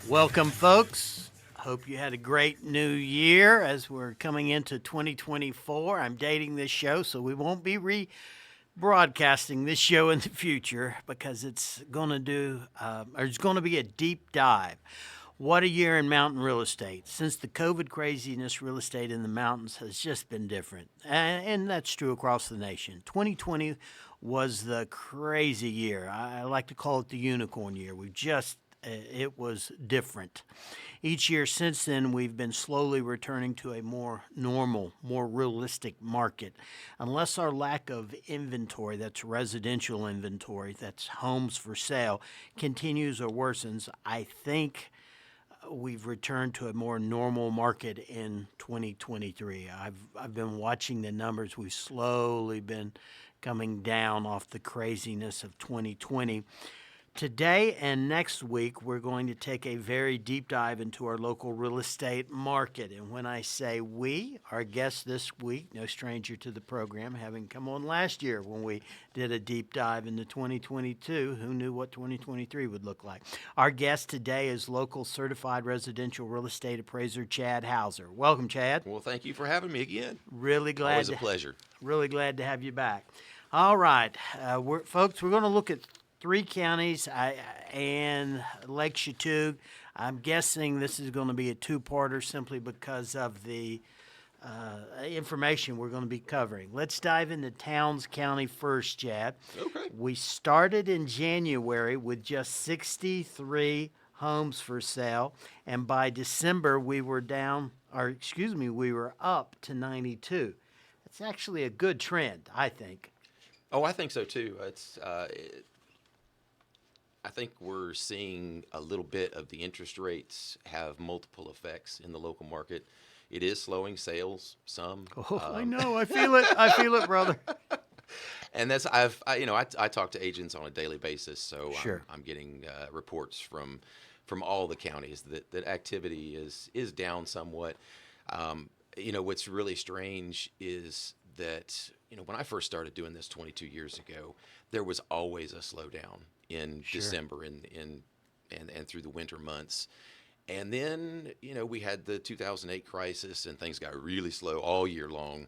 Welcome, folks. Hope you had a great new year as we're coming into 2024. I'm dating this show, so we won't be rebroadcasting this show in the future because it's going to it's going to be a deep dive. What a year in mountain real estate. Since the COVID craziness, real estate in the mountains has just been different. And that's true across the nation. 2020 was the crazy year. I like to call it the unicorn year. It was different. Each year since then, we've been slowly returning to a more normal, more realistic market. Unless our lack of inventory, that's residential inventory, that's homes for sale, continues or worsens, I think we've returned to a more normal market in 2023. I've been watching the numbers. We've slowly been coming down off the craziness of 2020. Today and next week, we're going to take a very deep dive into our local real estate market. And when I say we, our guest this week, no stranger to the program, having come on last year when we did a deep dive into 2022, who knew what 2023 would look like? Our guest today is local certified residential real estate appraiser Chad Hauser. Welcome, Chad. Well, thank you for having me again. Really glad. Always a pleasure. Really glad to have you back. All right, folks, we're going to look at three counties and Lake Chattooga. I'm guessing this is going to be a two-parter simply because of the information we're going to be covering. Let's dive into Towns County first, Chad. Okay. We started in January with just 63 homes for sale, and by December we were up to 92. That's actually a good trend, I think. Oh, I think so too. I think we're seeing a little bit of the interest rates have multiple effects in the local market. It is slowing sales some. Oh, I know. I feel it. I feel it, brother. And that's I talk to agents on a daily basis, so Sure. I'm getting reports from all the counties that activity is down somewhat. What's really strange is that when I first started doing this 22 years ago, there was always a slowdown in Sure. December and through the winter months. And then, we had the 2008 crisis and things got really slow all year long.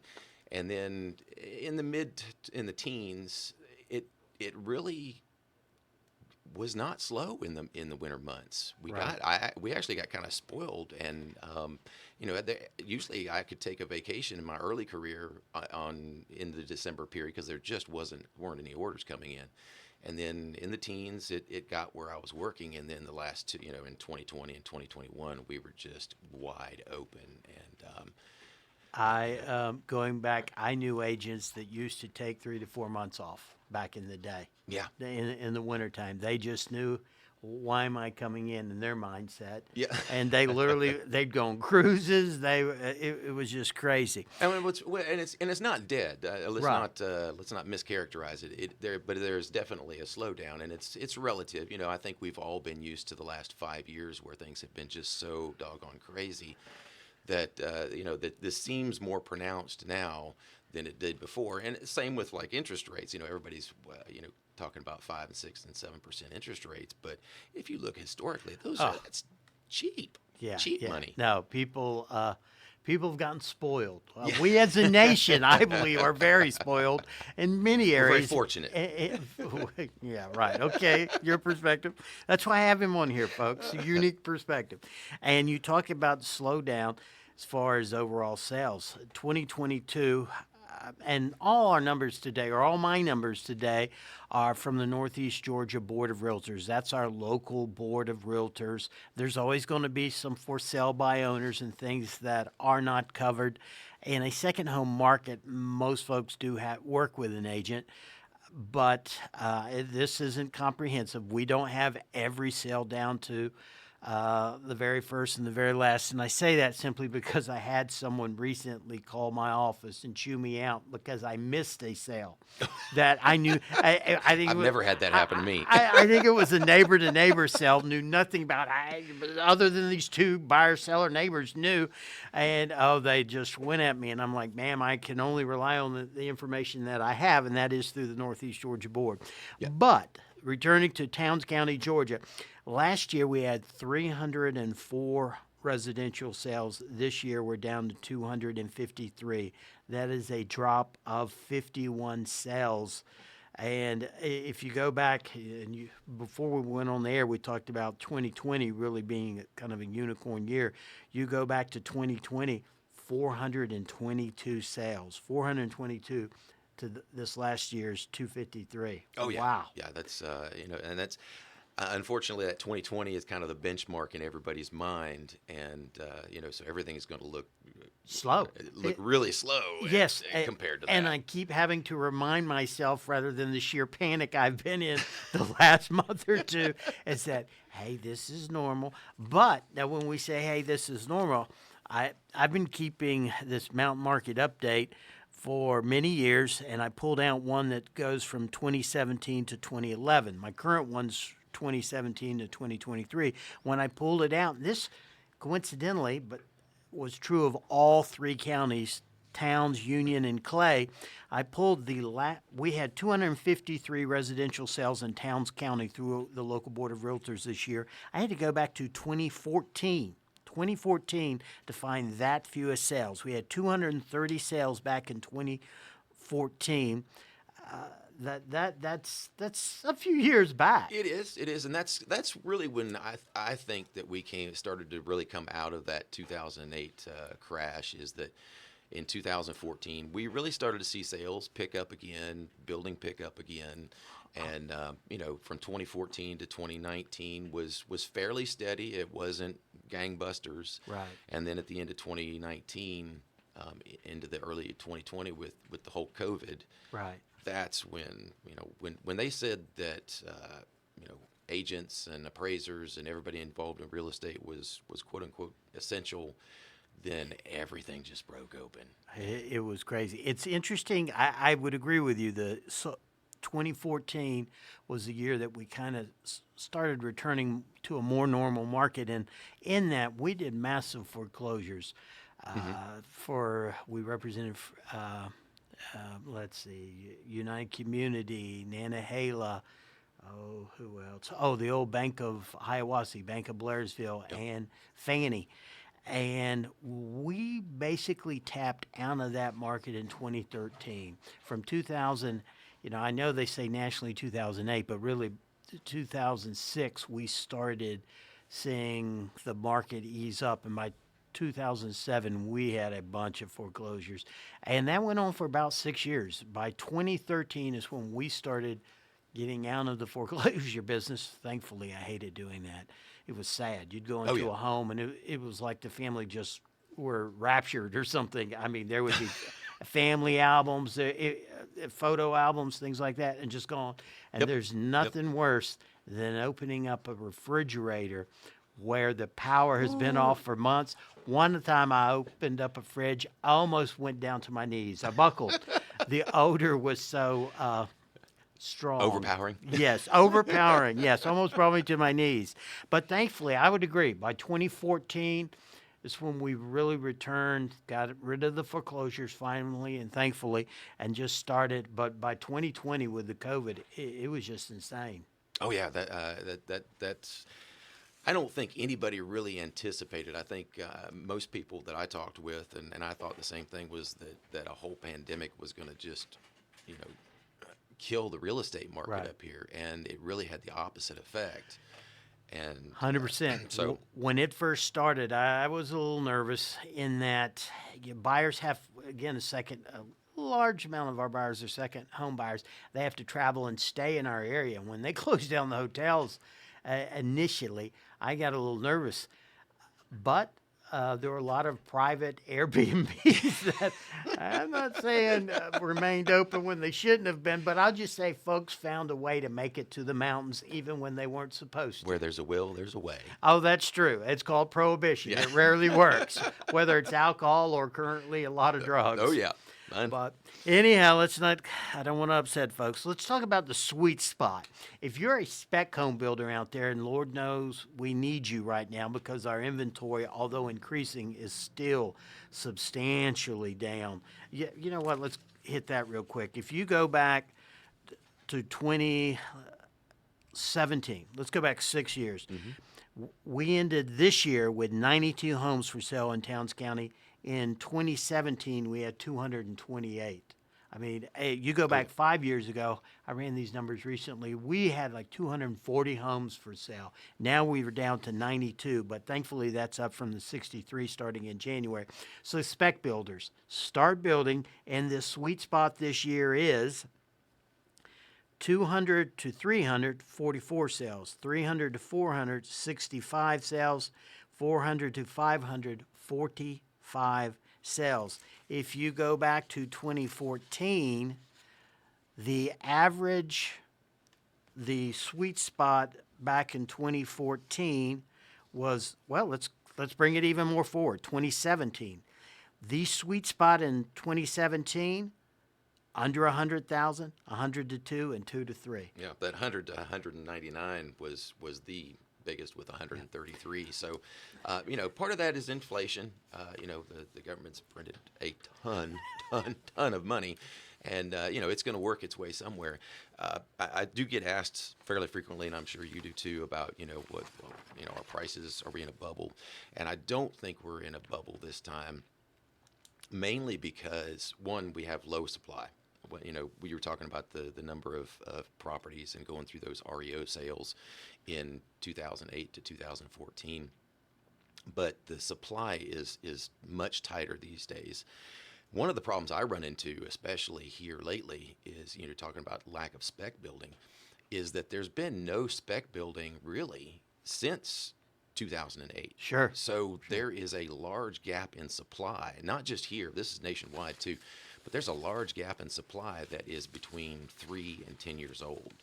And then in the teens, it really was not slow in the winter months. We actually got kind of spoiled, and usually I could take a vacation in my early career in the December period because there just weren't any orders coming in. And then in the teens, it got where I was working, and then the last two, in 2020 and 2021, we were just wide open. And going back, I knew agents that used to take 3 to 4 months off back in the day. Yeah. In the wintertime. They just knew, why am I coming in their mindset. Yeah. And they literally, they'd go on cruises. It was just crazy. I mean, it's not dead. Let's not mischaracterize it. But there's definitely a slowdown, and it's relative. I think we've all been used to the last 5 years where things have been just so doggone crazy that that this seems more pronounced now than it did before. And same with like interest rates. Everybody's talking about 5 and 6 and 7% interest rates, but if you look historically, that's cheap. Yeah, cheap money. No, people have gotten spoiled. We as a nation, I believe, are very spoiled in many areas. We're very fortunate. Yeah, right. Okay, your perspective. That's why I have him on here, folks. A unique perspective. And you talk about slowdown as far as overall sales. 2022. And all our numbers today, or all my numbers today, are from the Northeast Georgia Board of Realtors. That's our local Board of Realtors. There's always going to be some for sale by owners and things that are not covered. In a second home market, most folks do work with an agent, but this isn't comprehensive. We don't have every sale down to the very first and the very last. And I say that simply because I had someone recently call my office and chew me out because I missed a sale that I knew. I think I've never had that happen to me. I think it was a neighbor-to-neighbor sale, knew nothing about it, other than these two buyer-seller neighbors knew. And, they just went at me. And I'm like, ma'am, I can only rely on the information that I have, and that is through the Northeast Georgia Board. Yeah. But returning to Towns County, Georgia. Last year we had 304 residential sales. This year we're down to 253. That is a drop of 51 sales. And if you go back, and before we went on the air, we talked about 2020 really being kind of a unicorn year. You go back to 2020, 422 sales, 422 to this last year's 253. Oh yeah, Wow. yeah. That's and that's unfortunately that 2020 is kind of the benchmark in everybody's mind, and so everything is going to Slow. look really slow. Yes, compared to that. and I keep having to remind myself, rather than the sheer panic I've been in the last month or two, is that, hey, this is normal. But now when we say, hey, this is normal, I've been keeping this Mountain Market update for many years, and I pulled out one that goes from 2017 to 2011. My current one's 2017 to 2023. When I pulled it out, this coincidentally, but was true of all three counties, Towns, Union, and Clay. I pulled we had 253 residential sales in Towns County through the local board of realtors this year. I had to go back to 2014 to find that few sales. We had 230 sales back in 2014. That's a few years back. It is, and that's really when I think that we started to really come out of that 2008 crash. Is that in 2014 we really started to see sales pick up again, building pick up again, and from 2014 to 2019 was fairly steady. It wasn't gangbusters, Right. And then at the end of 2019, into the early 2020 with the whole COVID, Right. that's when when they said that agents and appraisers and everybody involved in real estate was quote unquote essential, then everything just broke open. It was crazy. It's interesting. I would agree with you. 2014 was the year that we kind of started returning to a more normal market, and in that we did massive foreclosures. We represented. Let's see, United Community, Nantahala, who else? Oh, the old Bank of Hiawassee, Bank of Blairsville, and Fannie. And we basically tapped out of that market in 2013. From 2000, I know they say nationally 2008, but really 2006, we started seeing the market ease up. And by 2007, we had a bunch of foreclosures. And that went on for about 6 years. By 2013 is when we started getting out of the foreclosure business. Thankfully, I hated doing that. It was sad. You'd go into a home, and it was like the family just were raptured or something. I mean, there would be family albums, photo albums, things like that, and just gone. And there's nothing worse than opening up a refrigerator where the power has been off for months. One time I opened up a fridge, I almost went down to my knees. I buckled. The odor was so strong. Overpowering? Yes, overpowering. Yes, almost brought me to my knees. But thankfully, I would agree, by 2014 is when we really returned, got rid of the foreclosures finally and thankfully, and just started. But by 2020 with the COVID, it was just insane. Oh yeah, that's. I don't think anybody really anticipated. I think most people that I talked with, and I thought the same thing, was that a whole pandemic was going to just, kill the real estate market up here, and it really had the opposite effect. And 100%. So when it first started, I was a little nervous in that buyers have, again, a large amount of our buyers are second home buyers. They have to travel and stay in our area. When they closed down the hotels initially, I got a little nervous. But there were a lot of private Airbnbs that I'm not saying remained open when they shouldn't have been, but I'll just say folks found a way to make it to the mountains even when they weren't supposed to. where there's a will, there's a way. Oh, that's true. It's called prohibition. Yeah. It rarely works, whether it's alcohol or currently a lot of drugs. Oh yeah. But anyhow, I don't want to upset folks. Let's talk about the sweet spot. If you're a spec home builder out there, and Lord knows we need you right now because our inventory, although increasing, is still substantially down. You know what? Let's hit that real quick. If you go back to 17. Let's go back 6 years. We ended this year with 92 homes for sale in Towns County. In 2017, we had 228. I mean, hey, you go back 5 years ago, I ran these numbers recently. We had like 240 homes for sale. Now we were down to 92, but thankfully that's up from the 63 starting in January. So spec builders, start building, and this sweet spot this year is 200 to 300, 44 sales. 300 to 400, 65 sales. 400 to 500, 45 sales. If you go back to 2014, the average, the sweet spot back in 2014 was, well, let's bring it even more forward. 2017. The sweet spot in 2017, under 100,000, 100 to 2, and 2 to 3. Yeah, that 100 to 199 was the biggest with 133. So, part of that is inflation. The government's printed a ton of money, and it's going to work its way somewhere. I do get asked fairly frequently, and I'm sure you do too, about our prices. Are we in a bubble? And I don't think we're in a bubble this time. Mainly because, one, we have low supply. We were talking about the number of properties and going through those REO sales in 2008 to 2014. But the supply is much tighter these days. One of the problems I run into, especially here lately, is, talking about lack of spec building, is that there's been no spec building really since 2008. Sure. So there is a large gap in supply, not just here, this is nationwide too, but there's a large gap in supply that is between 3 and 10 years old.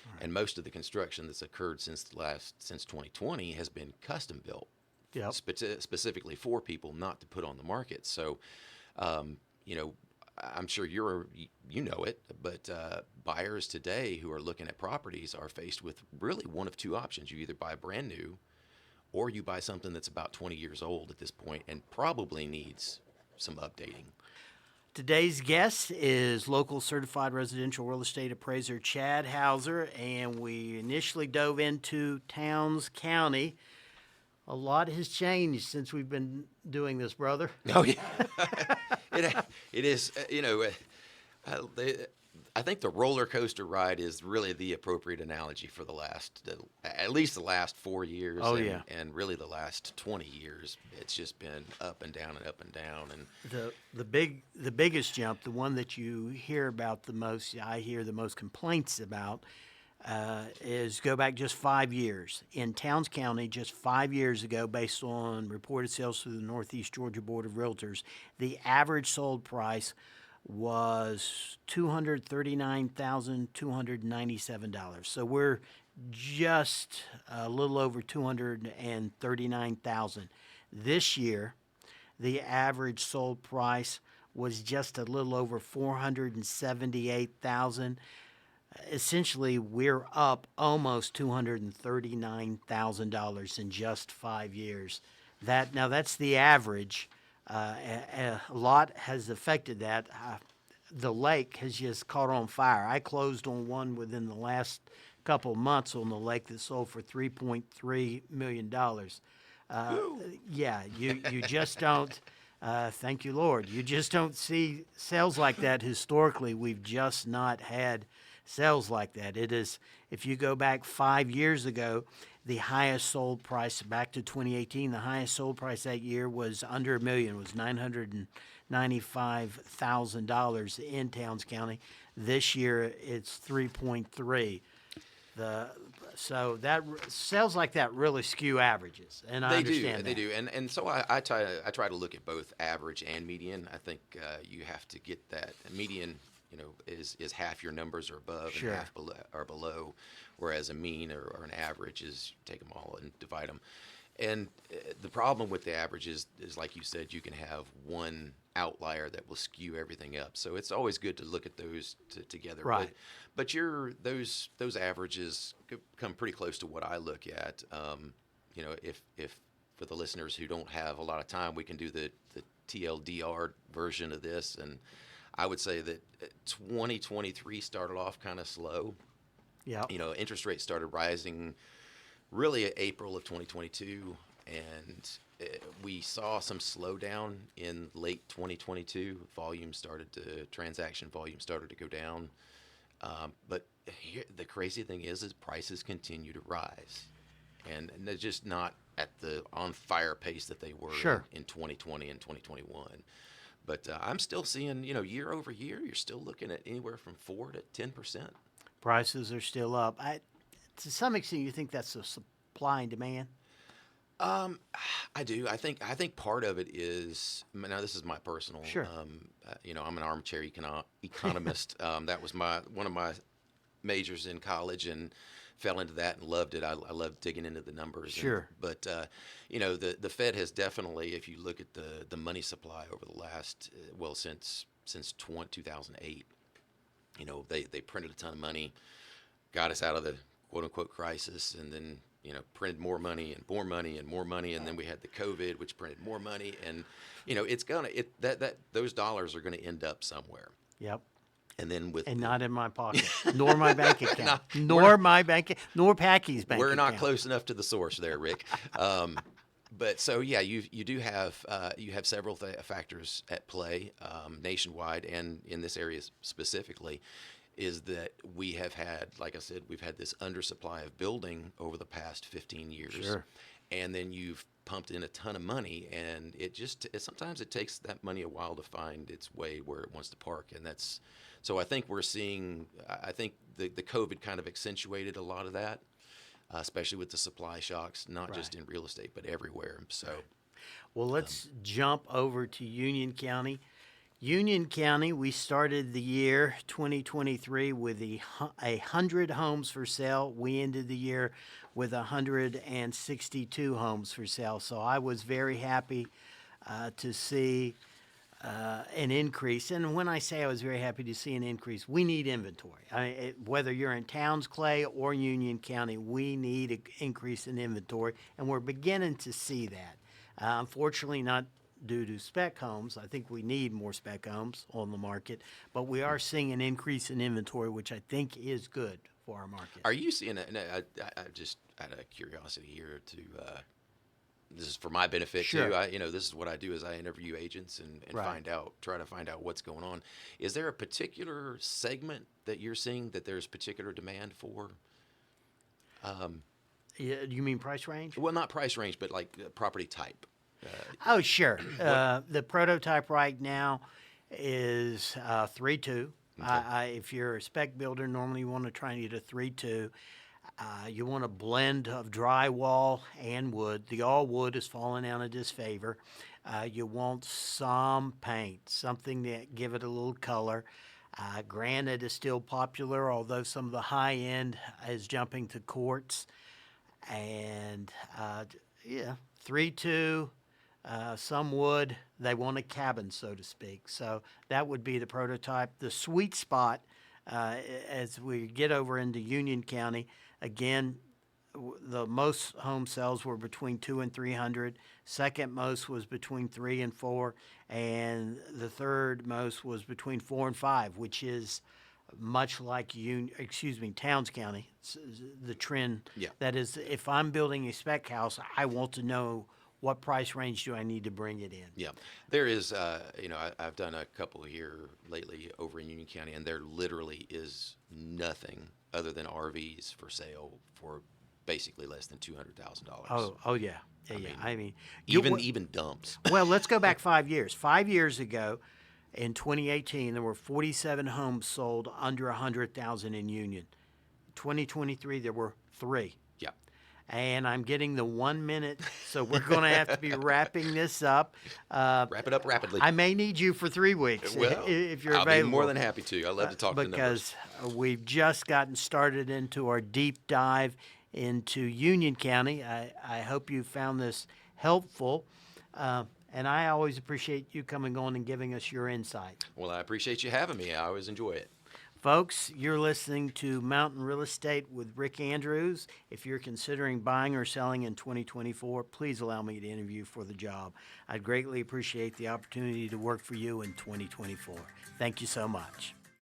Right. And most of the construction that's occurred since 2020 has been custom built. Yep. Specifically for people not to put on the market. So, I'm sure you know it, but buyers today who are looking at properties are faced with really one of two options. You either buy brand new, or you buy something that's about 20 years old at this point and probably needs some updating. Today's guest is local certified residential real estate appraiser Chad Hauser, and we initially dove into Towns County. A lot has changed since we've been doing this, brother. Oh, yeah. It is, I think the roller coaster ride is really the appropriate analogy for at least the last 4 years. Oh, and, yeah. And really the last 20 years. It's just been up and down and up and down. And the biggest jump, the one that you hear about the most, I hear the most complaints about, is go back just 5 years. In Towns County, just 5 years ago, based on reported sales through the Northeast Georgia Board of Realtors, the average sold price was $239,297. So we're just a little over $239,000. This year, the average sold price was just a little over $478,000. Essentially, we're up almost $239,000 in just 5 years. That's the average. A lot has affected that. The lake has just caught on fire. I closed on one within the last couple of months on the lake that sold for $3.3 million. Yeah, you just don't. Thank you, Lord. You just don't see sales like that historically. We've just not had sales like that. It is, if you go back 5 years ago, the highest sold price back to 2018, the highest sold price that year was under $1 million, was $995,000 in Towns County. This year it's 3.3. So that sales like that really skew averages, and I understand that. They do, and so I try to look at both average and median. I think you have to get that median. Is half your numbers are above Sure. and half are below, whereas a mean or an average is take them all and divide them. And the problem with the average is like you said, you can have one outlier that will skew everything up. So it's always good to look at those together. Right. But those averages come pretty close to what I look at. If for the listeners who don't have a lot of time, we can do the TLDR version of this. And I would say that 2023 started off kind of slow. Yeah. Interest rates started rising really April of 2022, and we saw some slowdown in late 2022. Transaction volume started to go down. But here, the crazy thing is prices continue to rise, and they're just not at the on fire pace that they were Sure. in 2020 and 2021. But I'm still seeing, year over year, you're still looking at anywhere from 4 to 10%. Prices are still up. To some extent, you think that's the supply and demand? I do. I think part of it is, now this is my personal. Sure. I'm an armchair economist. That was one of my majors in college, and fell into that and loved it. I love digging into the numbers. Sure. But the Fed has definitely, if you look at the money supply over the last since 2008, they printed a ton of money, got us out of the quote unquote crisis, and then printed more money and more money and more money, and then we had the COVID, which printed more money, and those dollars are gonna end up somewhere. Yep. And then not in my pocket, nor my bank account, Not- nor Packy's bank we're account. not close enough to the source there, Rick. But so yeah, you do have several factors at play nationwide, and in this area specifically, is that we have had, like I said, we've had this undersupply of building over the past 15 years. Sure. And then you've pumped in a ton of money, and sometimes it takes that money a while to find its way where it wants to park. And so I think I think the COVID kind of accentuated a lot of that, especially with the supply shocks, not just in real estate, but everywhere. So, Well, let's jump over to Union County. Union County, we started the year 2023 with 100 homes for sale. We ended the year with 162 homes for sale. So I was very happy to see an increase. And when I say I was very happy to see an increase, we need inventory. Whether you're in Towns, Clay, or Union County, we need an increase in inventory, and we're beginning to see that. Unfortunately, not due to spec homes. I think we need more spec homes on the market, but we are seeing an increase in inventory, which I think is good for our market. are you seeing it? I just out of curiosity here this is for my benefit Sure. too. This is what I do is I interview agents and Right. try to find out what's going on. Is there a particular segment that you're seeing that there's particular demand for? Yeah, you mean price range? Well, not price range, but like property type. Oh, sure. The prototype right now is 3.2. If you're a spec builder, normally you want to try and get a 3.2. You want a blend of drywall and wood. The all wood is falling out of disfavor. You want some paint, something that give it a little color. Granite is still popular, although some of the high end is jumping to quartz. And 3.2. Some wood. They want a cabin, so to speak. So that would be the prototype. The sweet spot, as we get over into Union County, again, the most home sales were between 200 and 300. Second most was between 3 and 4, and the third most was between 4 and 5, which is much like Towns County. The trend. Yeah. That is, if I'm building a spec house, I want to know what price range do I need to bring it in. Yeah, there is. I've done a couple here lately over in Union County, and there literally is nothing other than RVs for sale for basically less than $200,000. Oh yeah. Even dumps. Well, let's go back 5 years. 5 years ago, in 2018, there were 47 homes sold under 100,000 in Union. 2023, there were 3. Yeah. And I'm getting the 1 minute, so we're going to have to be wrapping this up. Wrap it up rapidly. I may need you for 3 weeks Well, if you're I'll available. be more than happy to. I love to talk to the numbers. Because we've just gotten started into our deep dive into Union County. I hope you found this helpful. And I always appreciate you coming on and giving us your insight. Well, I appreciate you having me. I always enjoy it. Folks, you're listening to Mountain Real Estate with Rick Andrews. If you're considering buying or selling in 2024, please allow me to interview for the job. I'd greatly appreciate the opportunity to work for you in 2024. Thank you so much.